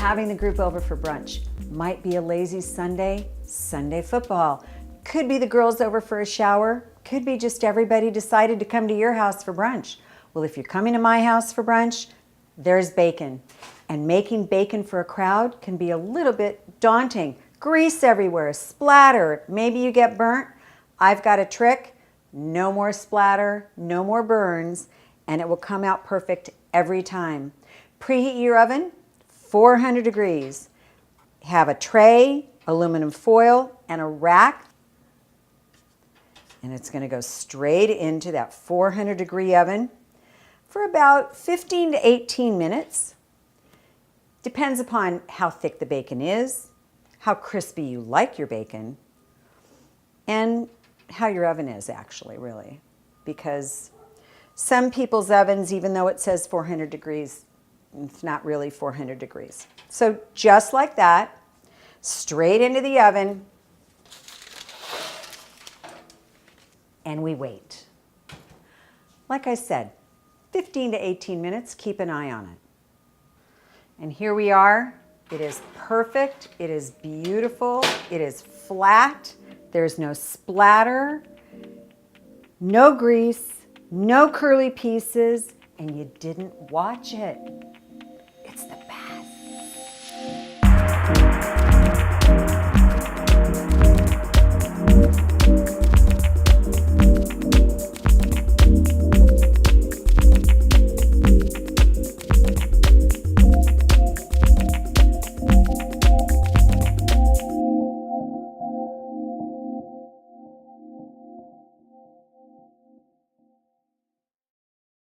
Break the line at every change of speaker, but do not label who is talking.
having the group over for brunch. Might be a lazy Sunday, Sunday football. Could be the girls over for a shower. Could be just everybody decided to come to your house for brunch. Well, if you're coming to my house for brunch, there's bacon. And making bacon for a crowd can be a little bit daunting. Grease everywhere, splatter, maybe you get burnt. I've got a trick. No more splatter, no more burns, and it will come out perfect every time. Preheat your oven, 400 degrees. Have a tray, aluminum foil, and a rack. And it's going to go straight into that 400 degree oven for about 15 to 18 minutes. Depends upon how thick the bacon is, how crispy you like your bacon, and how your oven is actually, really. Because some people's ovens, even though it says 400 degrees, it's not really 400 degrees. So just like that, straight into the oven, and we wait. Like I said, 15 to 18 minutes, keep an eye on it. And here we are. It is perfect, it is beautiful, it is flat, there's no splatter, no grease, no curly pieces, and you didn't watch it.